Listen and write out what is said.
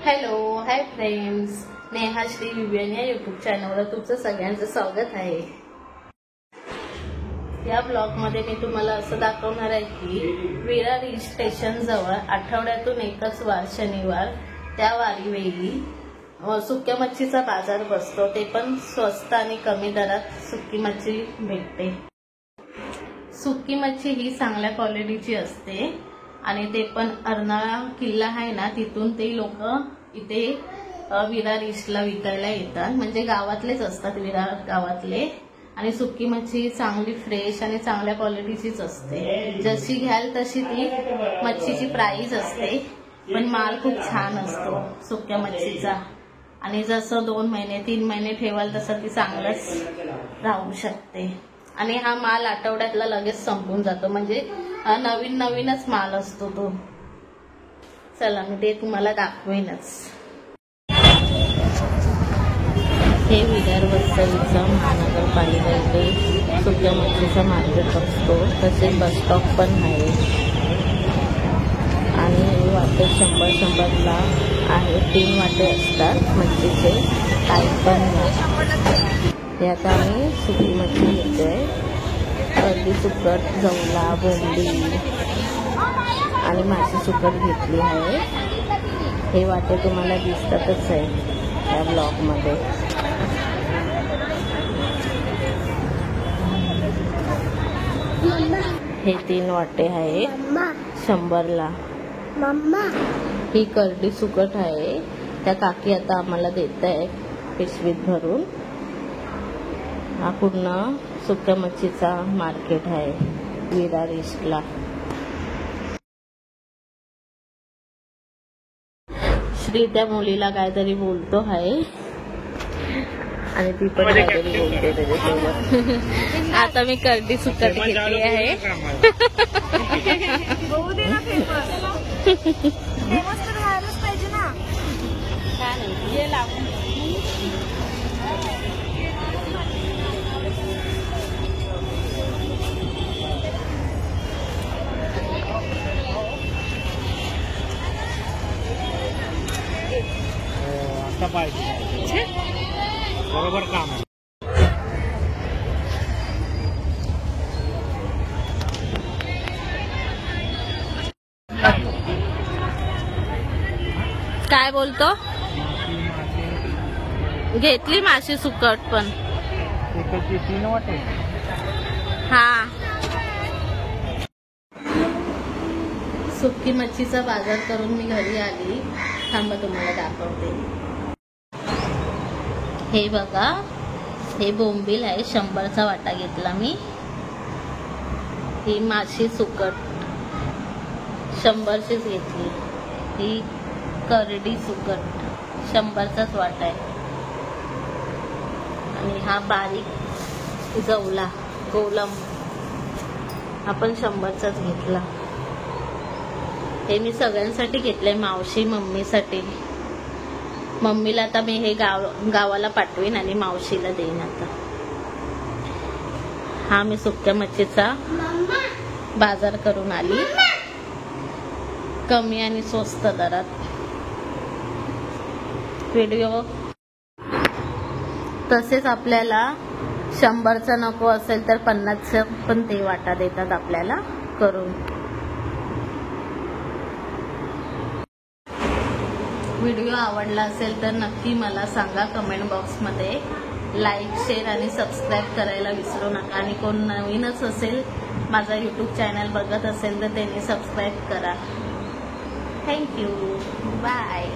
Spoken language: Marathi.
Hello hi friends, Neha Shri Vivian या यूट्यूब चॅनलवर तुमचं सगळ्यांचं स्वागत आहे। या ब्लॉगमध्ये मी तुम्हाला असं दाखवणार आहे की विरार स्टेशन जवळ आठवड्यातून एकच वार शनिवार त्या वारीवेळी सुक्या मच्छीचा बाजार बसतो, ते पण स्वस्त आणि कमी दरात सुकी मच्छी भेटते। सुकी मच्छी ही चांगल्या क्वालिटीची असते आणि ते पण अर्नाळा किल्ला आहे ना, तिथून ते लोक इथे विरार ईस्टला विकायला येतात, म्हणजे गावातलेच असतात विरार गावातले। आणि सुकी मच्छी चांगली फ्रेश आणि चांगल्या क्वालिटीचीच असते, जशी घ्याल तशी ती मच्छीची प्राइस असते, पण माल खूप छान असतो सुक्या मच्छीचा। आणि जसं 2 महिने 3 महिने ठेवाल तसं ती चांगलंच राहू शकते। आणि हा माल आठवड्यातला लगेच संपून जातो, म्हणजे नवीनच माल असतो तो। चला मी ते तुम्हाला दाखवेनच। हे विरार वसईचा महानगरपालिका इथे सुक्या मच्छीचा मार्केट असतो, तसेच बस स्टॉप पण आहे आणि वाटे 100-100ला आहे। 3 वाटे असतात मच्छीचे, काही पण नाही। हे आता आम्ही सुकी मच्छी घेतोय, अर्धी सुकट, जवला, बोंबी आणि माशी सुकट घेतली आहे। हे वाटे तुम्हाला दिसतातच आहे या ब्लॉग मध्ये। हे 3 वाटे आहे 100ला। ही करडी सुकट आहे, त्या काकी आता आम्हाला देत आहे पिशवीत भरून। हा पूर्ण सुक्या मच्छीचा मार्केट आहे विरार ईस्टला। श्री त्या मुलीला काहीतरी बोलतो आहे आणि ती पण काहीतरी बोलते त्याच्यासोबत। आता मी करडी सुकट घेतली आहे। बरोबर काम आहे। काय बोलतो? घेतली माशी सुकट पण। 3 वाटे। हा, सुकी मच्छीचा बाजार करून मी घरी आली। थांबा तुम्हाला दाखवते। हे बघा, हे बोंबील आहे, 100चा वाटा घेतला मी। ही माशी सुकट 100चीच घेतली। ही करडी सुकट 100चाच वाटा आहे। आणि हा बारीक जवला कोलम हा पण 100चाच घेतला। हे मी सगळ्यांसाठी घेतलंय, मावशी मम्मीसाठी। मम्मीला आता मी हे गावाला पाठवीन आणि मावशीला देईन आता। हा मी सुक्या मच्छीचा बाजार करून आली, कमी आणि स्वस्त दरात। व्हिडिओ तसेच आपल्याला 100चा नको असेल तर 50चा पण ते वाटा देतात आपल्याला करून। व्हिडिओ आवडला असेल तर नक्की मला सांगा कमेंट बॉक्समध्ये। लाईक, शेअर आणि सबस्क्राईब करायला विसरू नका। आणि कोण नवीनच असेल, माझा यूट्यूब चॅनल बघत असेल तर त्यांनी सबस्क्राईब करा। Thank you, bye.